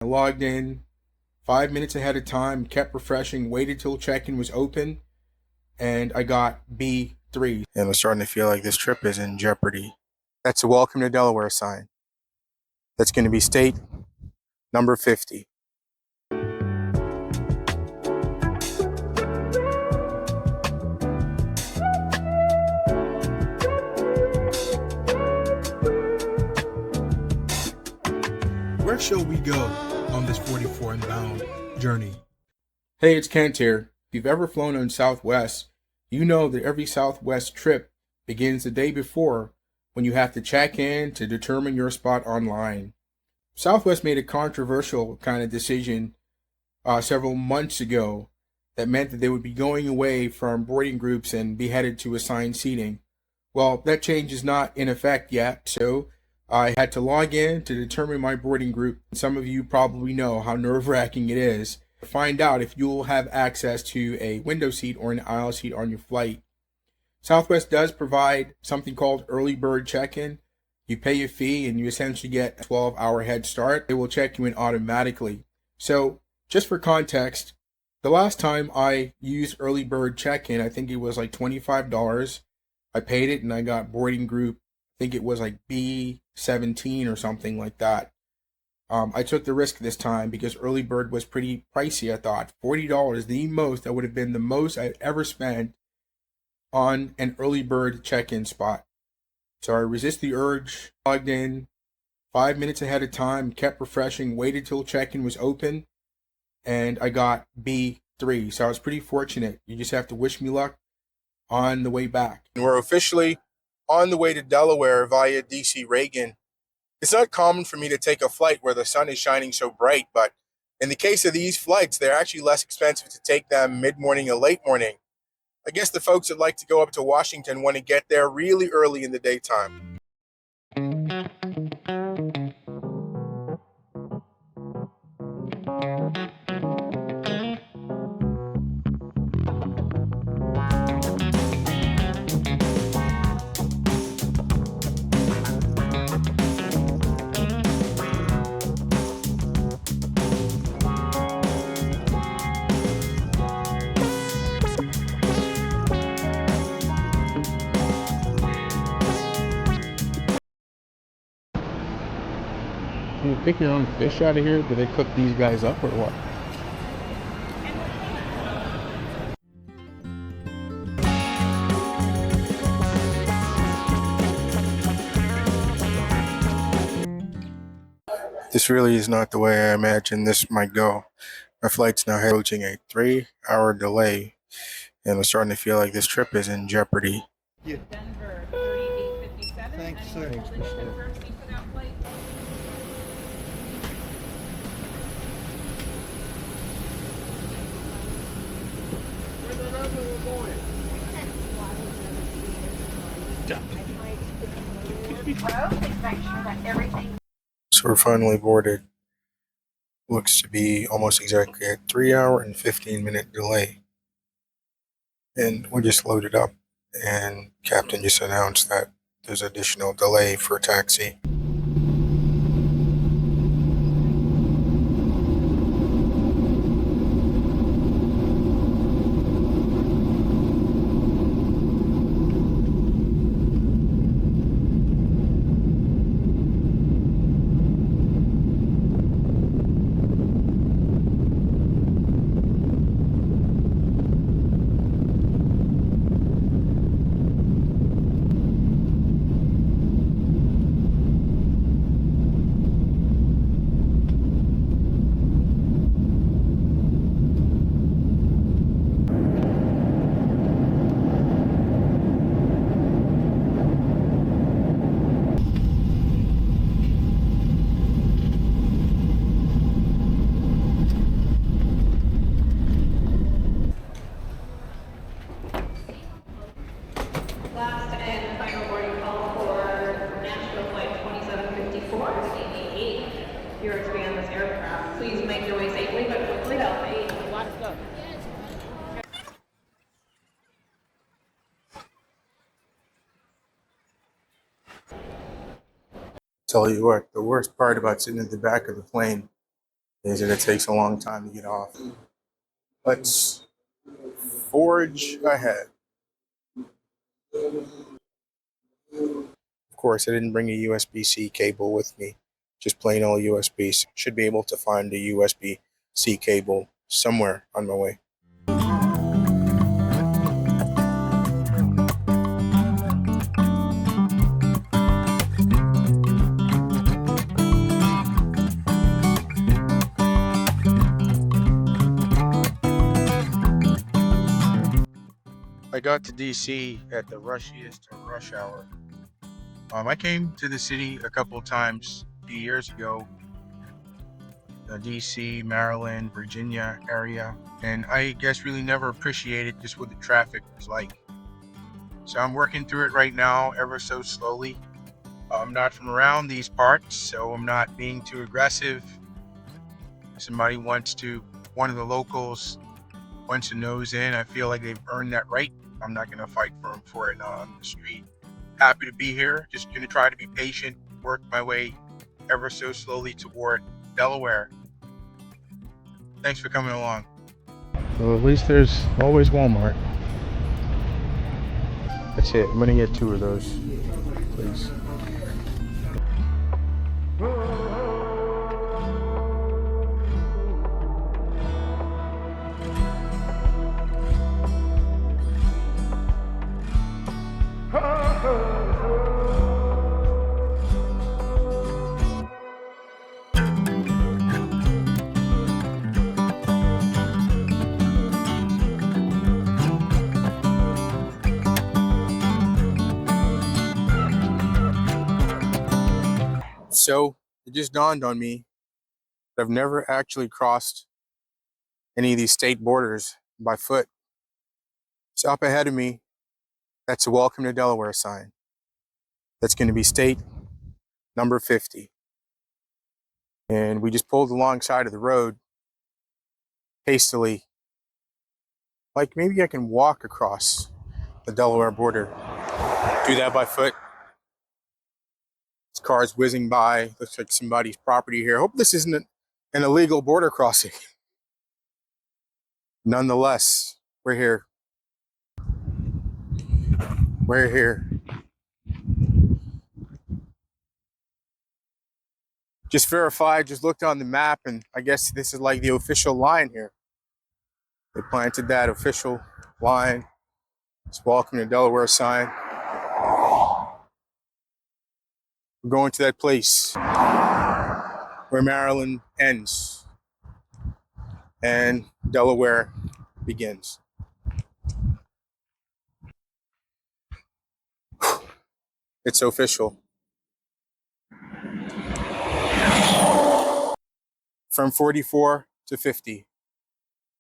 I logged in 5 minutes ahead of time, kept refreshing, waited till check-in was open, and I got B3. And I'm starting to feel like this trip is in jeopardy. That's a welcome to Delaware sign. That's going to be state number 50. Where shall we go on this 44Unbound journey? Hey, it's Kent here. If you've ever flown on Southwest, you know that every Southwest trip begins the day before when you have to check in to determine your spot online. Southwest made a controversial kind of decision several months ago that meant that they would be going away from boarding groups and be headed to assigned seating. Well, that change is not in effect yet, so I had to log in to determine my boarding group. Some of you probably know how nerve-wracking it is to find out if you'll have access to a window seat or an aisle seat on your flight. Southwest does provide something called early bird check-in. You pay a fee and you essentially get a 12-hour head start. They will check you in automatically. So just for context, the last time I used early bird check-in, I think it was like $25. I paid it and I got boarding group, I think it was like B17 or something like that. I took the risk this time because early bird was pretty pricey, I thought. $40, the most, that would have been the most I'd ever spent on an early bird check-in spot. So I resist the urge, logged in 5 minutes ahead of time, kept refreshing, waited till check-in was open, and I got B3. So I was pretty fortunate. You just have to wish me luck on the way back. And we're officially on the way to Delaware via DC Reagan. It's not common for me to take a flight where the sun is shining so bright, but in the case of these flights, they're actually less expensive to take them mid-morning or late morning. I guess the folks that like to go up to Washington want to get there really early in the daytime. Can you pick your own fish out of here? Do they cook these guys up or what? This really is not the way I imagined this might go. My flight's now approaching a 3-hour delay, and I'm starting to feel like this trip is in jeopardy. Yeah. Denver 3857. Thanks, sir. Thanks, Michelle. So we're finally boarded. Looks to be almost exactly a 3-hour and 15-minute delay. And we just loaded up, and Captain just announced that there's additional delay for taxi. Last and final boarding call for Nashville flight 2754, 888. You're to be on this aircraft. Please make your way safely, but quickly to Alpha 8. Lots of Tell you what, the worst part about sitting at the back of the plane is that it takes a long time to get off. Let's forge ahead. Of course, I didn't bring a USB-C cable with me, just plain old USB. So should be able to find a USB-C cable somewhere on my way. I got to DC at the rushiest of rush hour. I came to the city a couple of times a few years ago, the DC, Maryland, Virginia area, and I guess really never appreciated just what the traffic was like. So I'm working through it right now, ever so slowly. I'm not from around these parts, so I'm not being too aggressive. One of the locals wants to nose in, I feel like they've earned that right. I'm not going to fight for it on the street. Happy to be here. Just going to try to be patient, work my way ever so slowly toward Delaware. Thanks for coming along. Well, at least there's always Walmart. That's it. I'm going to get 2 of those, please. So it just dawned on me that I've never actually crossed any of these state borders by foot. So up ahead of me, that's a Welcome to Delaware sign. That's going to be state number 50. And we just pulled alongside of the road hastily. Like maybe I can walk across the Delaware border. Do that by foot. This car's whizzing by. Looks like somebody's property here. Hope this isn't an illegal border crossing. Nonetheless, we're here. We're here. Just verified, just looked on the map, and I guess this is like the official line here. They planted that official line. It's Welcome to Delaware sign. We're going to that place where Maryland ends and Delaware begins. It's official. From 44 to 50.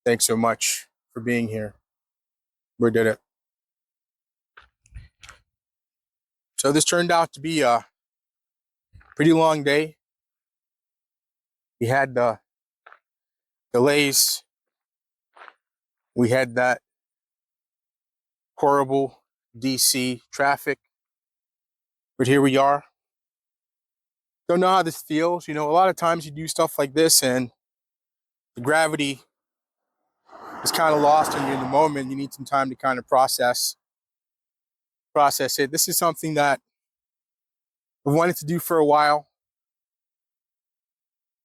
Thanks so much for being here. We did it. So this turned out to be a pretty long day. We had the delays. We had that horrible DC traffic. But here we are. Don't know how this feels. You know, a lot of times you do stuff like this and the gravity is kind of lost on you in the moment. You need some time to kind of process it. This is something that I wanted to do for a while.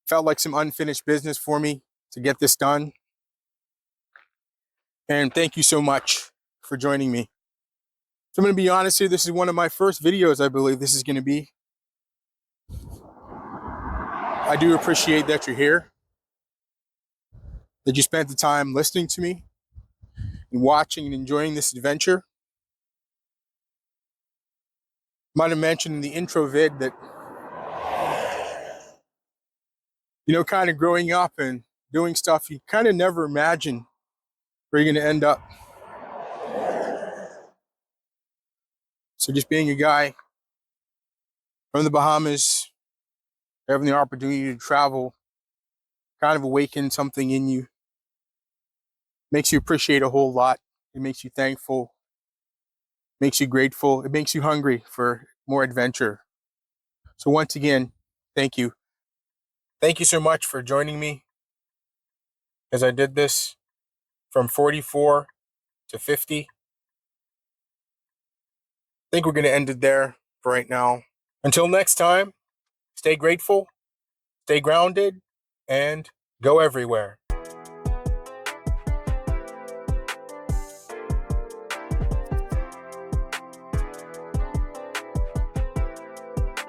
Felt like some unfinished business for me to get this done. And thank you so much for joining me. So I'm going to be honest here. This is one of my first videos, I believe this is going to be. I do appreciate that you're here, that you spent the time listening to me and watching and enjoying this adventure. Might have mentioned in the intro vid that, you know, kind of growing up and doing stuff, you kind of never imagine where you're going to end up. So just being a guy from the Bahamas, having the opportunity to travel, kind of awaken something in you. Makes you appreciate a whole lot. It makes you thankful, makes you grateful. It makes you hungry for more adventure. So once again, thank you. Thank you so much for joining me as I did this from 44 to 50. I think we're going to end it there for right now. Until next time, stay grateful, stay grounded, and go everywhere.